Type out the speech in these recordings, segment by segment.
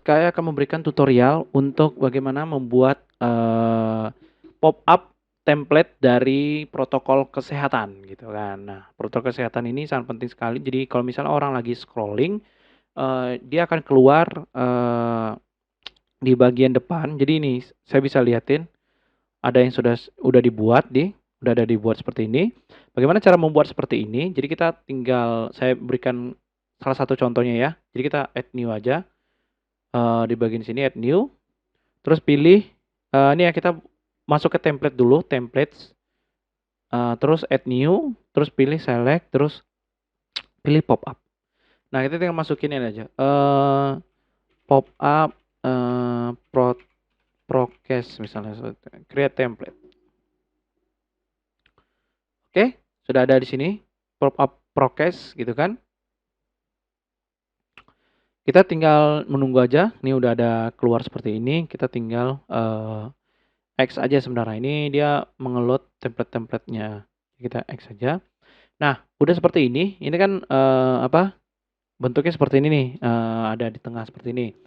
Saya akan memberikan tutorial untuk bagaimana membuat, pop-up template dari protokol kesehatan gitu kan. Nah, protokol kesehatan ini sangat penting sekali. Jadi kalau misalnya orang lagi scrolling, dia akan keluar, di bagian depan. Jadi ini saya bisa lihatin ada yang udah ada dibuat seperti ini. Bagaimana cara membuat seperti ini? Jadi kita tinggal saya berikan salah satu contohnya ya. Jadi kita add new aja, di bagian sini add new, terus pilih, ini ya kita masuk ke template dulu, templates, terus add new, terus pilih select, terus pilih pop up. Nah, kita tinggal masukin ini aja, pop up, prokes misalnya, create template. Oke, sudah ada di sini pop up prokes gitu kan. Kita tinggal menunggu aja, ini udah ada keluar seperti ini, kita tinggal, X aja sebenarnya. Ini dia mengeload template-templatenya. Kita X aja. Nah, udah seperti ini kan, bentuknya seperti ini nih, ada di tengah seperti ini.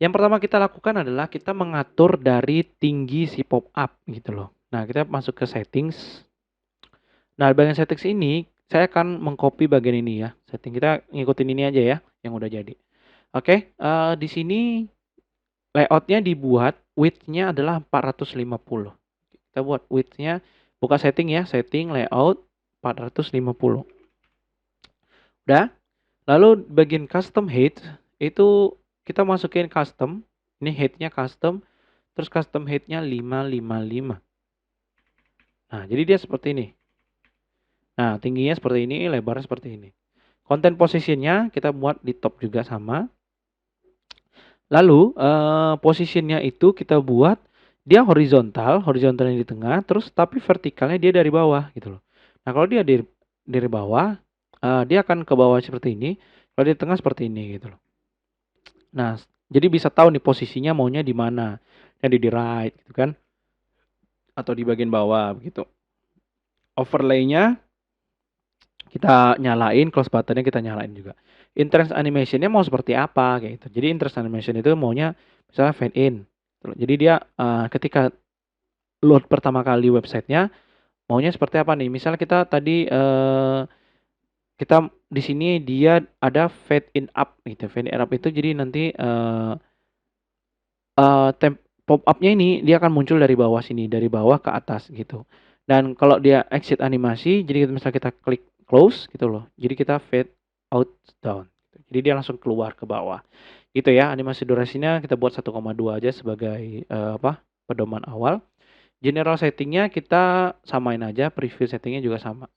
Yang pertama kita lakukan adalah kita mengatur dari tinggi si pop-up gitu loh. Nah, kita masuk ke settings. Nah, bagian settings ini saya akan mengcopy bagian ini ya. Setting kita ngikutin ini aja ya, yang udah jadi. Oke, di sini layout-nya dibuat width-nya adalah 450. Kita buat width-nya, buka setting ya, setting layout 450. Udah. Lalu bagian custom height itu kita masukin custom. Ini height-nya custom, terus custom height-nya 555. Nah, jadi dia seperti ini. Nah, tingginya seperti ini, lebarnya seperti ini. Content position-nya kita buat di top juga sama. Lalu position-nya itu kita buat dia horizontalnya di tengah, terus tapi vertikalnya dia dari bawah gitu loh. Nah, kalau dia dari bawah, dia akan ke bawah seperti ini, kalau di tengah seperti ini gitu loh. Nah, jadi bisa tahu nih posisinya maunya di mana. Jadi di right gitu kan, atau di bagian bawah begitu. Overlay-nya kita nyalain, close button-nya kita nyalain juga. Interest animation-nya mau seperti apa kayak gitu. Jadi interest animation itu maunya misalnya fade in. Jadi dia ketika load pertama kali websitenya maunya seperti apa nih? Misalnya kita tadi kita di sini dia ada fade in up gitu. Fade in up itu jadi nanti pop up-nya ini dia akan muncul dari bawah sini, dari bawah ke atas gitu. Dan kalau dia exit animasi, jadi misalnya kita klik close gitu loh. Jadi kita fade out down. Jadi dia langsung keluar ke bawah. Gitu ya, animasi durasinya kita buat 1,2 aja sebagai pedoman awal. General settingnya kita samain aja, preview settingnya juga sama.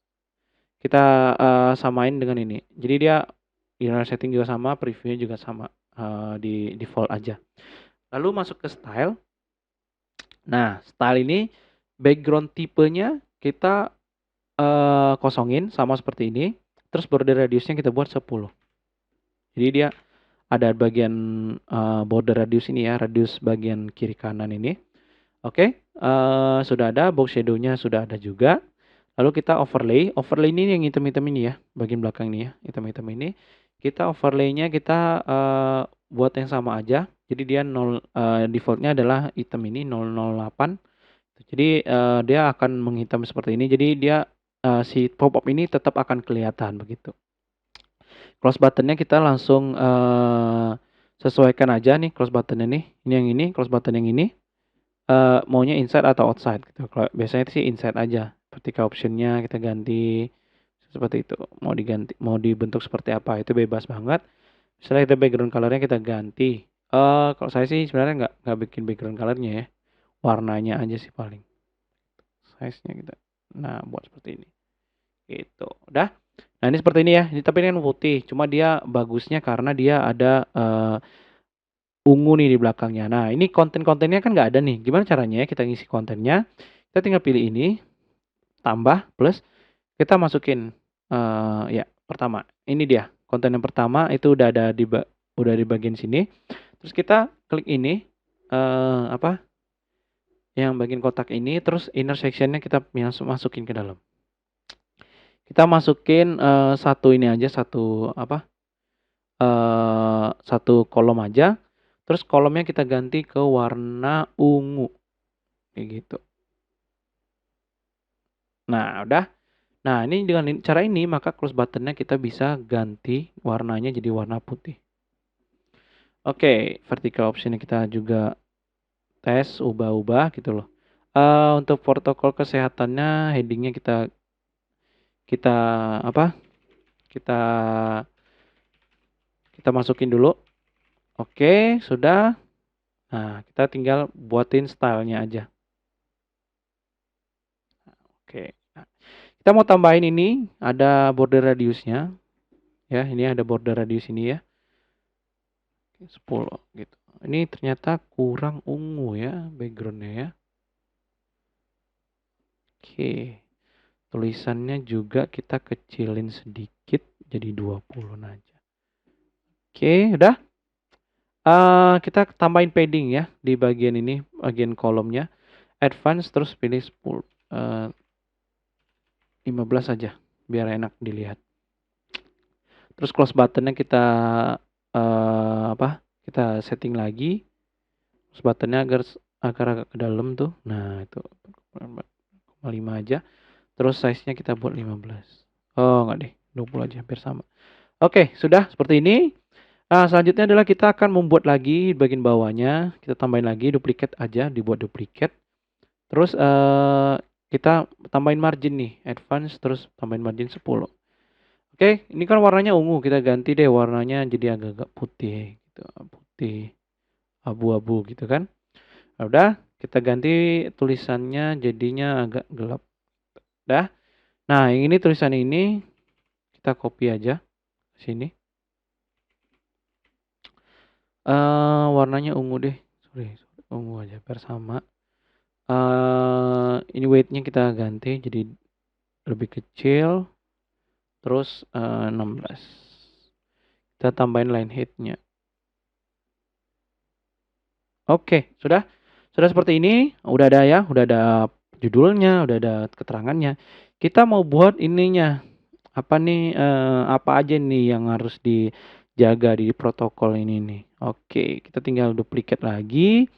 Kita samain dengan ini. Jadi dia general setting juga sama, previewnya juga sama, di default aja. Lalu masuk ke style. Nah, style ini background tipenya kita kosongin sama seperti ini. Terus border radiusnya kita buat 10. Jadi dia ada bagian border radius ini ya, radius bagian kiri kanan ini. Oke, sudah ada, box shadow-nya sudah ada juga. Lalu kita overlay. Overlay ini yang hitam-hitam ini ya, bagian belakang ini ya, hitam-hitam ini. Kita overlay-nya kita buat yang sama aja. Jadi dia default-nya adalah hitam ini 008. Jadi dia akan menghitam seperti ini. Jadi dia si pop-up ini tetap akan kelihatan begitu. Close button-nya kita langsung sesuaikan aja nih close button-nya nih. Ini yang ini, close button yang ini. Maunya inside atau outside gitu. Kalau biasanya sih inside aja. Vertical option-nya kita ganti seperti itu. Mau dibentuk seperti apa itu bebas banget. Misalnya kita background color-nya kita ganti. Kalau saya sih sebenarnya nggak bikin background color-nya ya. Warnanya aja sih paling. Size-nya kita. Nah, buat seperti ini. Gitu. Udah. Nah, ini seperti ini ya. Ini tapi ini kan putih. Cuma dia bagusnya karena dia ada ungu nih di belakangnya. Nah, ini konten-kontennya kan nggak ada nih. Gimana caranya kita ngisi kontennya? Kita tinggal pilih ini, tambah, plus, kita masukin, ya, pertama. Ini dia, konten yang pertama itu udah ada udah di bagian sini. Terus kita klik ini, yang bagian kotak ini, terus inner section-nya kita masukin ke dalam. Kita masukin satu ini aja, satu kolom aja. Terus kolomnya kita ganti ke warna ungu. Kayak gitu. Nah, udah. Nah, ini dengan cara ini maka close buttonnya kita bisa ganti warnanya jadi warna putih. Oke, vertical optionnya kita juga tes, ubah-ubah gitu loh. Untuk protokol kesehatannya headingnya kita apa? Kita masukin dulu. Oke, sudah. Nah, kita tinggal buatin stylenya aja. Oke. Nah, kita mau tambahin ini, ada border radiusnya. Ya, ini ada border radius ini ya. 10 gitu. Ini ternyata kurang ungu ya backgroundnya ya. Oke. Tulisannya juga kita kecilin sedikit jadi 20 aja. Oke, udah. Kita tambahin padding ya di bagian ini, bagian kolomnya. Advance terus pilih 10, 15 aja biar enak dilihat. Terus close buttonnya kita kita setting lagi. Close buttonnya agar agak ke dalam tuh. Nah, itu 5 aja. Terus size-nya kita buat 15. Oh, enggak deh, 20 aja biar sama. Oke, sudah seperti ini. Nah, selanjutnya adalah kita akan membuat lagi bagian bawahnya. Kita tambahin lagi duplicate aja, dibuat duplicate. Terus kita tambahin margin nih, advance terus tambahin margin 10. Oke, ini kan warnanya ungu, kita ganti deh warnanya jadi agak-agak putih gitu, putih abu-abu gitu kan. Nah, udah, kita ganti tulisannya jadinya agak gelap. Dah. Nah, yang ini tulisan ini kita copy aja ke sini. Warnanya ungu deh. Sorry, ungu aja biar sama. Ini weight-nya kita ganti jadi lebih kecil. Terus 16. Kita tambahin line height-nya. Oke, sudah. Sudah seperti ini. Udah ada ya, udah ada judulnya, udah ada keterangannya. Kita mau buat ininya. Apa nih, apa aja nih yang harus dijaga di protokol ini nih. Oke, kita tinggal duplicate lagi.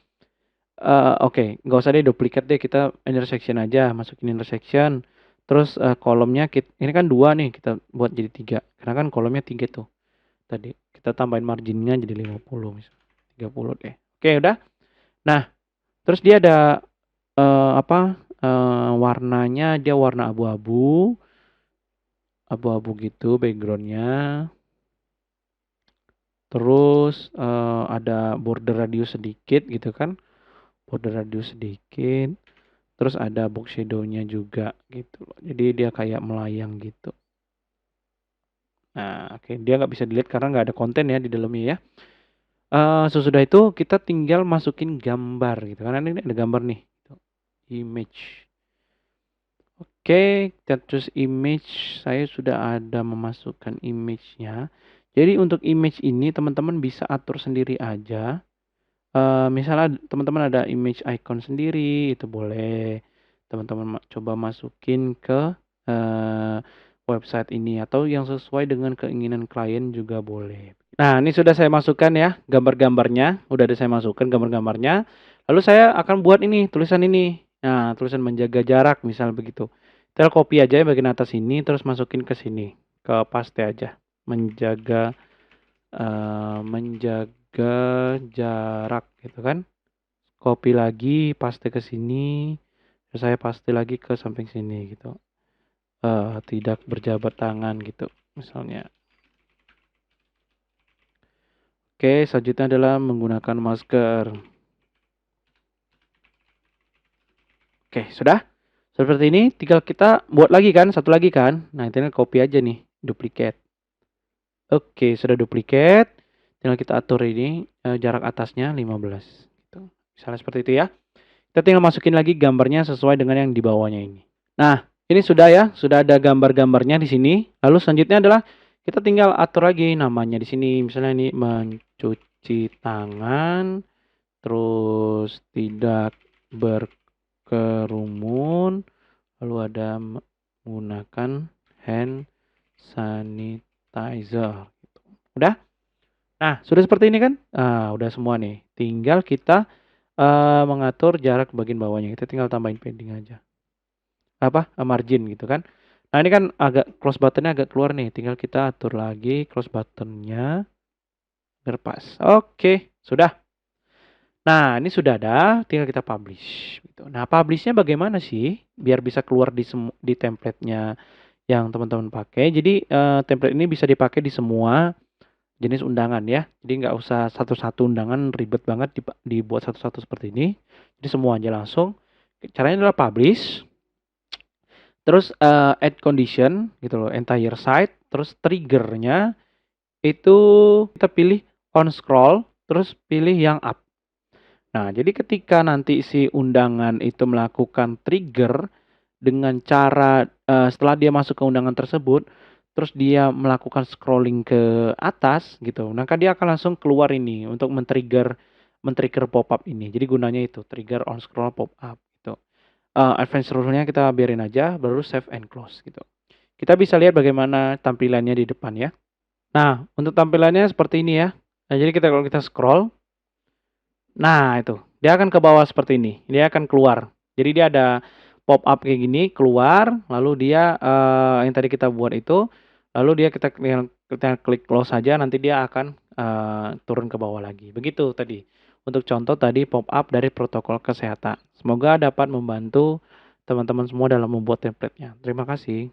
Oke, nggak usah deh duplicate deh, kita intersection aja, masukin intersection. Terus kolomnya ini kan 2 nih, kita buat jadi 3. Karena kan kolomnya 3 tuh. Tadi kita tambahin marginnya jadi 50 misalnya. 30 deh. Oke, udah. Nah, terus dia ada warnanya dia warna abu-abu. Abu-abu gitu backgroundnya. Terus ada border radius sedikit gitu kan. Border radius sedikit. Terus ada box shadow-nya juga gitu loh. Jadi dia kayak melayang gitu. Nah, oke, dia nggak bisa dilihat karena nggak ada konten ya di dalamnya ya. Sesudah itu kita tinggal masukin gambar gitu. Karena ini ada gambar nih. Image. Oke, kita choose image. Saya sudah ada memasukkan image-nya. Jadi untuk image ini teman-teman bisa atur sendiri aja. Misalnya teman-teman ada image icon sendiri, itu boleh teman-teman coba masukin ke website ini atau yang sesuai dengan keinginan klien juga boleh. Nah, ini sudah saya masukkan ya gambar-gambarnya, udah ada saya masukkan gambar-gambarnya. Lalu saya akan buat ini tulisan ini. Nah, tulisan menjaga jarak misal begitu. Tinggal copy aja ya bagian atas ini terus masukin ke sini, ke paste aja. Menjaga jarak gitu kan. Copy lagi, paste ke sini. Terus saya paste lagi ke samping sini gitu. Tidak berjabat tangan gitu misalnya. Oke, selanjutnya adalah menggunakan masker. Oke, sudah. Seperti ini, tinggal kita buat lagi kan, satu lagi kan. Nah, tinggal copy aja nih, duplicate. Oke, sudah duplicate. Tinggal kita atur ini jarak atasnya 15. Gitu. Misalnya seperti itu ya. Kita tinggal masukin lagi gambarnya sesuai dengan yang di bawahnya ini. Nah, ini sudah ya, sudah ada gambar-gambarnya di sini. Lalu selanjutnya adalah kita tinggal atur lagi namanya di sini. Misalnya ini mencuci tangan, terus tidak berkerumun, lalu ada menggunakan hand sanitizer. Udah? Nah, sudah seperti ini kan? Udah semua nih. Tinggal kita, mengatur jarak bagian bawahnya. Kita tinggal tambahin padding aja. Margin gitu kan. Nah, ini kan agak close button-nya agak keluar nih. Tinggal kita atur lagi close button-nya biar pas. Oke, sudah. Nah, ini sudah ada, tinggal kita publish gitu. Nah, publish-nya bagaimana sih biar bisa keluar di template-nya yang teman-teman pakai. Jadi, template ini bisa dipakai di semua jenis undangan ya. Jadi nggak usah satu-satu undangan ribet banget dibuat satu-satu seperti ini. Jadi semua aja langsung. Caranya adalah publish, terus add condition gitu loh, entire site, terus triggernya itu kita pilih on scroll, terus pilih yang up. Nah, jadi ketika nanti si undangan itu melakukan trigger dengan cara setelah dia masuk ke undangan tersebut, terus dia melakukan scrolling ke atas gitu. Nah, kan dia akan langsung keluar ini untuk men-trigger pop-up ini. Jadi gunanya itu trigger on scroll pop-up gitu. Advanced rule-nya kita biarin aja, baru save and close gitu. Kita bisa lihat bagaimana tampilannya di depan ya. Nah, untuk tampilannya seperti ini ya. Nah, jadi kalau kita scroll, nah itu, dia akan ke bawah seperti ini, dia akan keluar. Jadi dia ada pop up kayak gini, keluar, lalu dia, yang tadi kita buat itu, lalu kita klik close saja, nanti dia akan, turun ke bawah lagi. Begitu tadi, untuk contoh tadi pop up dari protokol kesehatan. Semoga dapat membantu teman-teman semua dalam membuat template-nya. Terima kasih.